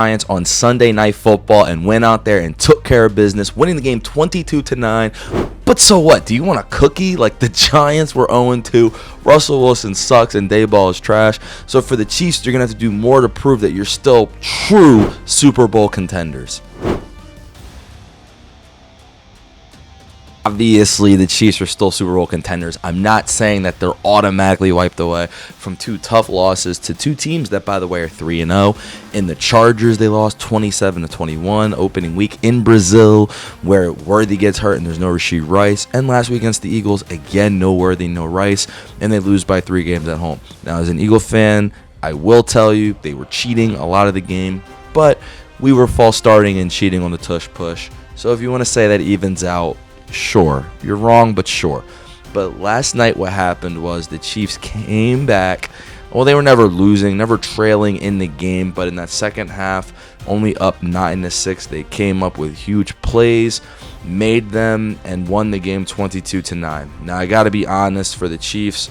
Giants on Sunday Night Football and went out there and took care of business, winning the game 22-9. But so what? Do you want a cookie? Like, the Giants were 0-2. Russell Wilson sucks and Dayball is trash. So for the Chiefs, you're going to have to do more to prove that you're still true Super Bowl contenders. Obviously, the Chiefs are still Super Bowl contenders. I'm not saying that they're automatically wiped away from two tough losses to two teams that, by the way, are 3-0. In the Chargers, they lost 27-21 opening week in Brazil, where Worthy gets hurt and there's no Rashee Rice. And last week against the Eagles, again, no Worthy, no Rice, and they lose by 3 games at home. Now, as an Eagle fan, I will tell you they were cheating a lot of the game, but we were false starting and cheating on the tush push. So if you want to say that evens out, sure, you're wrong, but sure. But last night what happened was the Chiefs came back. Well, they were never losing, never trailing in the game, but in that second half, only up 9-6, they came up with huge plays, made them, and won the game 22-9. Now, I got to be honest, for the Chiefs,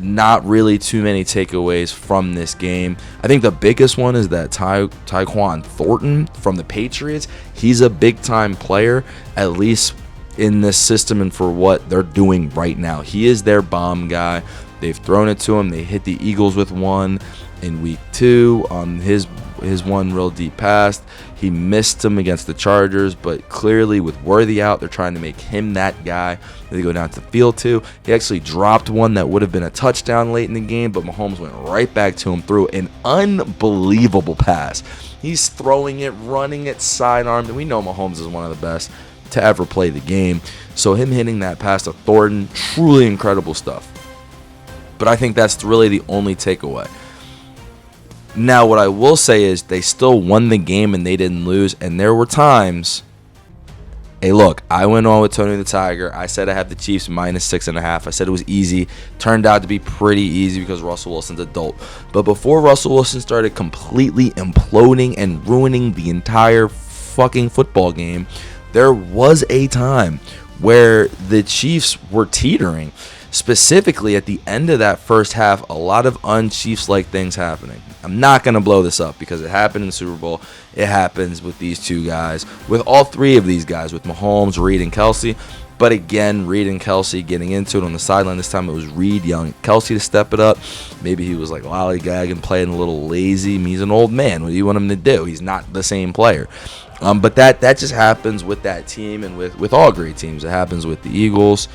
not really too many takeaways from this game. I think the biggest one is that Tyquan Thornton from the Patriots, he's a big-time player, at least in this system and for what they're doing right now. He is their bomb guy. They've thrown it to him. They hit the Eagles with one in week 2 on his one real deep pass. He missed him against the Chargers, but clearly with Worthy out, they're trying to make him that guy they go down to the field to. He actually dropped one that would have been a touchdown late in the game, but Mahomes went right back to him through an unbelievable pass. He's throwing it, running it sidearmed, and we know Mahomes is one of the best to ever play the game. So him hitting that pass to Thornton, truly incredible stuff. But I think that's really the only takeaway. Now, what I will say is they still won the game and they didn't lose. And there were times, hey, look, I went on with Tony the Tiger. I said I have the Chiefs -6.5. I said it was easy. Turned out to be pretty easy because Russell Wilson's adult. But before Russell Wilson started completely imploding and ruining the entire fucking football game, there was a time where the Chiefs were teetering. Specifically, at the end of that first half, a lot of un-Chiefs-like things happening. I'm not going to blow this up because it happened in the Super Bowl. It happens with these two guys, with all three of these guys, with Mahomes, Reid, and Kelsey. But again, Reid and Kelsey getting into it on the sideline. This time it was Reid yelling at Kelsey to step it up. Maybe he was like lollygagging, playing a little lazy. He's an old man. What do you want him to do? He's not the same player. But that just happens with that team and with all great teams. It happens with the Eagles.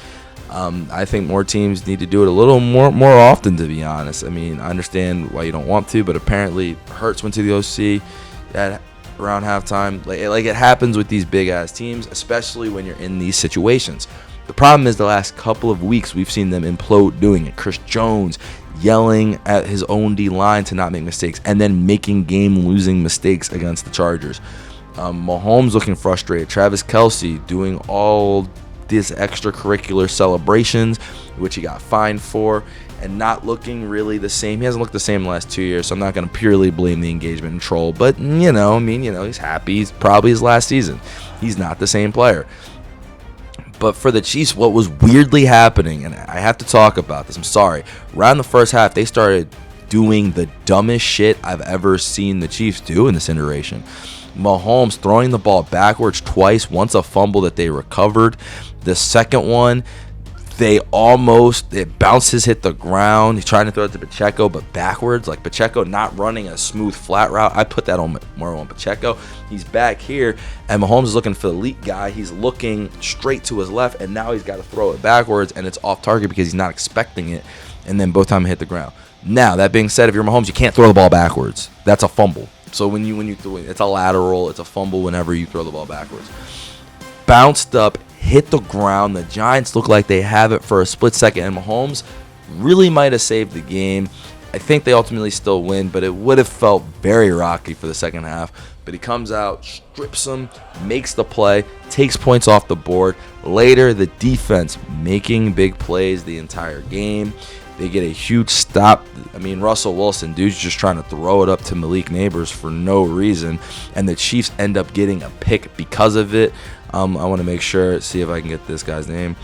I think more teams need to do it a little more often, to be honest. I mean, I understand why you don't want to, but apparently Hurts went to the OC at around halftime. Like it happens with these big-ass teams, especially when you're in these situations. The problem is the last couple of weeks we've seen them implode doing it. Chris Jones yelling at his own D-line to not make mistakes and then making game-losing mistakes against the Chargers. Mahomes looking frustrated. Travis Kelsey doing all these extracurricular celebrations, which he got fined for, and not looking really the same. He hasn't looked the same the last 2 years, so I'm not going to purely blame the engagement and troll. But, he's happy. He's probably his last season. He's not the same player. But for the Chiefs, what was weirdly happening, and I have to talk about this, I'm sorry, around the first half, they started doing the dumbest shit I've ever seen the Chiefs do in this iteration. Mahomes throwing the ball backwards twice, once a fumble that they recovered. The second one, it bounces, hit the ground. He's trying to throw it to Pacheco, but backwards, like Pacheco not running a smooth flat route. I put that more on Pacheco. He's back here, and Mahomes is looking for the elite guy. He's looking straight to his left, and now he's got to throw it backwards, and it's off target because he's not expecting it, and then both times hit the ground. Now, that being said, if you're Mahomes, you can't throw the ball backwards. That's a fumble. So when you throw it, it's a lateral, it's a fumble whenever you throw the ball backwards. Bounced up, hit the ground. The Giants look like they have it for a split second, and Mahomes really might have saved the game. I think they ultimately still win, but it would have felt very rocky for the second half. But he comes out, strips him, makes the play, takes points off the board. Later, the defense making big plays the entire game. They get a huge stop. I mean, Russell Wilson, dude's just trying to throw it up to Malik Neighbors for no reason. And the Chiefs end up getting a pick because of it. I want to make sure, see if I can get this guy's name.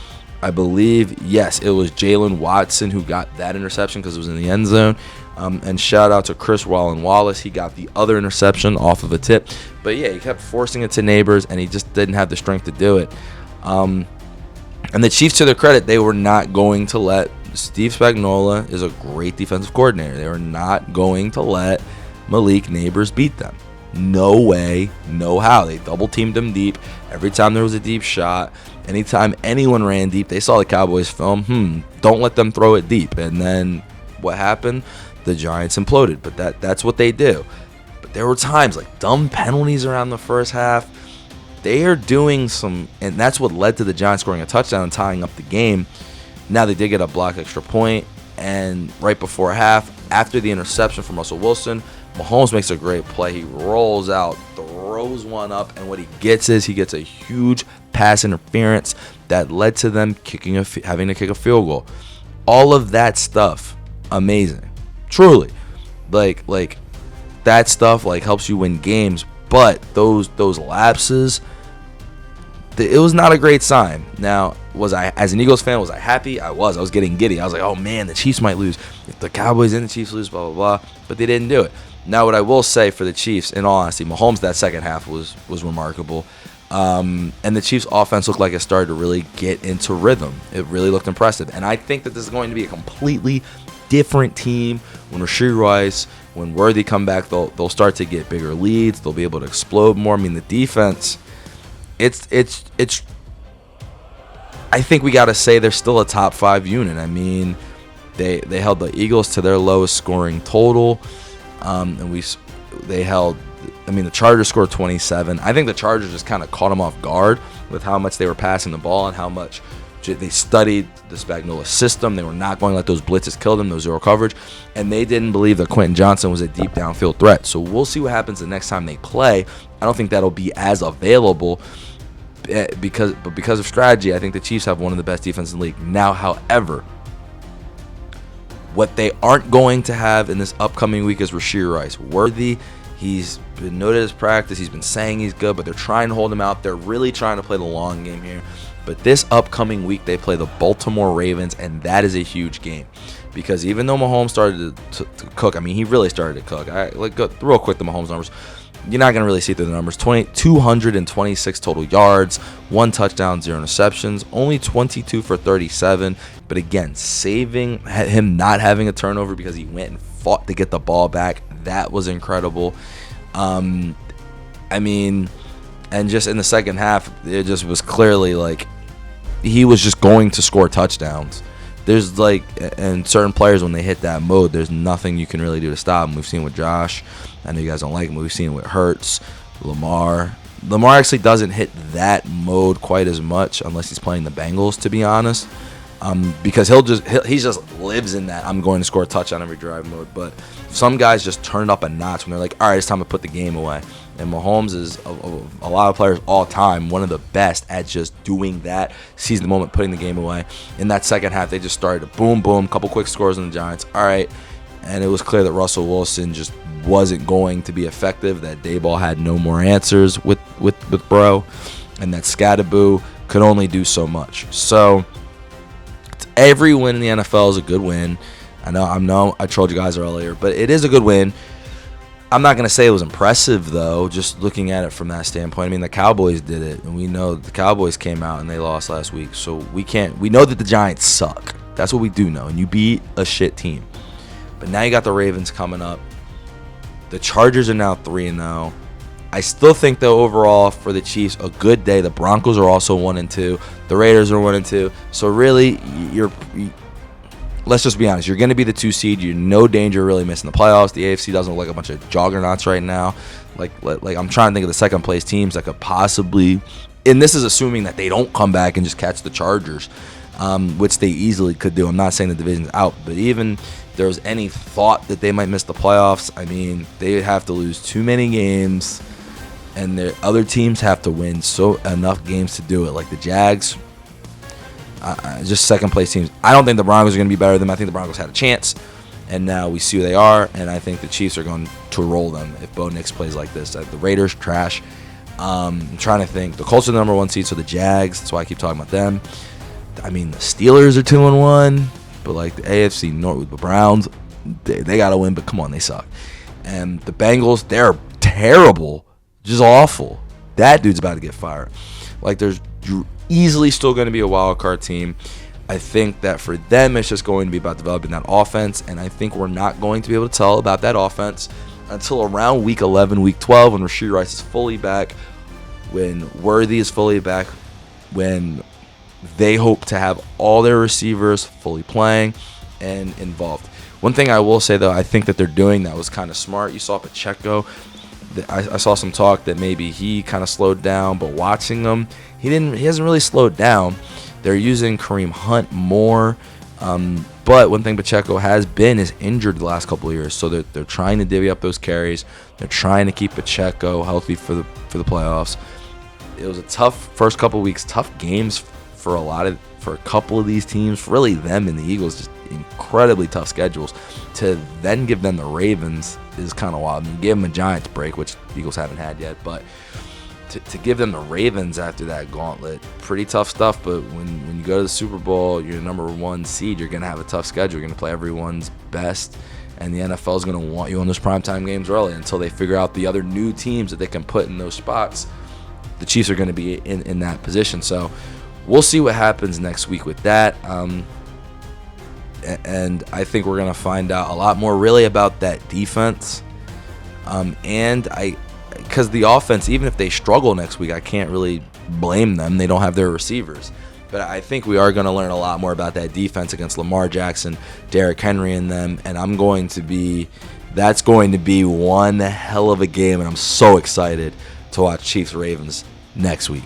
I believe, yes, it was Jalen Watson who got that interception because it was in the end zone. And shout out to Chris Wallace. He got the other interception off of a tip. But yeah, he kept forcing it to Neighbors, and he just didn't have the strength to do it. And the Chiefs, to their credit, they were not going to let Steve Spagnuolo is a great defensive coordinator. They were not going to let Malik Neighbors beat them. No way, no how. They double teamed him deep. Every time there was a deep shot, anytime anyone ran deep, they saw the Cowboys film, don't let them throw it deep. And then what happened? The Giants imploded. But that's what they do. But there were times like dumb penalties around the first half. They are doing some, and that's what led to the Giants scoring a touchdown and tying up the game. Now they did get a blocked extra point, and right before half, after the interception from Russell Wilson, Mahomes makes a great play. He rolls out, throws one up, and what he gets is he gets a huge pass interference that led to them having to kick a field goal. All of that stuff, amazing, truly. Like that stuff helps you win games, but those lapses, it was not a great sign. Now, was I, as an Eagles fan, was I happy? I was getting giddy. I was like, oh man, the Chiefs might lose. If the Cowboys and the Chiefs lose, blah, blah, blah. But they didn't do it. Now, what I will say for the Chiefs, in all honesty, Mahomes, that second half was remarkable. And the Chiefs' offense looked like it started to really get into rhythm. It really looked impressive. And I think that this is going to be a completely different team when Rashee Rice, when Worthy come back. They'll start to get bigger leads. They'll be able to explode more. I mean, the defense, it's I think we got to say they're still a top 5 unit. I mean, they held the Eagles to their lowest scoring total, and the Chargers scored 27. I think the Chargers just kind of caught them off guard with how much they were passing the ball and how much they studied the Spagnuolo system. They were not going to let those blitzes kill them, those zero coverage, and they didn't believe that Quentin Johnson was a deep downfield threat. So we'll see what happens the next time they play. I don't think that'll be as available. Because of strategy, I think the Chiefs have one of the best defenses in the league. Now, however, what they aren't going to have in this upcoming week is Rashee Rice. Worthy, he's been noted as practice. He's been saying he's good, but they're trying to hold him out. They're really trying to play the long game here. But this upcoming week, they play the Baltimore Ravens, and that is a huge game. Because even though Mahomes started to cook, I mean, he really started to cook. Go real quick, the Mahomes numbers. You're not going to really see through the numbers. 226 total yards, 1 touchdown, 0 interceptions, only 22 for 37. But again, saving him not having a turnover because he went and fought to get the ball back, that was incredible. And just in the second half, it just was clearly like he was just going to score touchdowns. There's and certain players, when they hit that mode, there's nothing you can really do to stop them. We've seen with Josh. I know you guys don't like him, but we've seen it with Hurts, Lamar. Lamar actually doesn't hit that mode quite as much unless he's playing the Bengals, to be honest. Because he just lives in that I'm going to score a touchdown every drive mode. But some guys just turn it up a notch when they're like, all right, it's time to put the game away. And Mahomes is, a lot of players all time, one of the best at just doing that, seize the moment, putting the game away. In that second half, they just started to boom, boom, couple quick scores on the Giants. All right. And it was clear that Russell Wilson just wasn't going to be effective, that Daboll had no more answers with Bro, and that Scatterboo could only do so much. So every win in the NFL is a good win. I know I trolled you guys earlier, but it is a good win. I'm not going to say it was impressive, though, just looking at it from that standpoint. I mean, the Cowboys did it, and we know the Cowboys came out and they lost last week. So we know that the Giants suck. That's what we do know, and you beat a shit team. But now you got the Ravens coming up. The Chargers are now 3-0. I still think, though, overall for the Chiefs, a good day. The Broncos are also 1-2. The Raiders are 1-2. So really, let's just be honest. You're going to be the 2 seed. You're no danger of really missing the playoffs. The AFC doesn't look like a bunch of juggernauts right now. Like I'm trying to think of the second place teams that could possibly, and this is assuming that they don't come back and just catch the Chargers, which they easily could do. I'm not saying the division's out, but even if there was any thought that they might miss the playoffs, I mean, they have to lose too many games, and the other teams have to win enough games to do it. Like the Jags, just second place teams. I don't think the Broncos are going to be better than them. I think the Broncos had a chance, and now we see who they are, and I think the Chiefs are going to roll them if Bo Nix plays like this. The Raiders, trash. I'm trying to think. The Colts are the number 1 seed, so the Jags, that's why I keep talking about them. I mean, the Steelers are 2-1, but like the AFC North with the Browns, they got to win, but come on, they suck. And the Bengals, they're terrible, just awful. That dude's about to get fired. Like, there's easily still going to be a wild card team. I think that for them, it's just going to be about developing that offense, and I think we're not going to be able to tell about that offense until around week 11, week 12, when Rashee Rice is fully back, when Worthy is fully back, when they hope to have all their receivers fully playing and involved. One thing I will say, though, I think that they're doing that was kind of smart. You saw Pacheco. I saw some talk that maybe he kind of slowed down, but watching him, he hasn't really slowed down. They're using Kareem Hunt more, but one thing Pacheco has been is injured the last couple of years, so they're trying to divvy up those carries. They're trying to keep Pacheco healthy for the playoffs. It was a tough first couple of weeks, tough games for a couple of these teams, really them and the Eagles, just incredibly tough schedules. To then give them the Ravens is kind of wild. I mean, give them a Giants break, which the Eagles haven't had yet, but to give them the Ravens after that gauntlet, pretty tough stuff. But when you go to the Super Bowl, you're the number one seed, you're going to have a tough schedule. You're going to play everyone's best, and the NFL is going to want you on those primetime games early until they figure out the other new teams that they can put in those spots. The Chiefs are going to be in that position. So we'll see what happens next week with that. And I think we're going to find out a lot more really about that defense. Because the offense, even if they struggle next week, I can't really blame them. They don't have their receivers. But I think we are going to learn a lot more about that defense against Lamar Jackson, Derrick Henry, and them. And that's going to be one hell of a game. And I'm so excited to watch Chiefs-Ravens next week.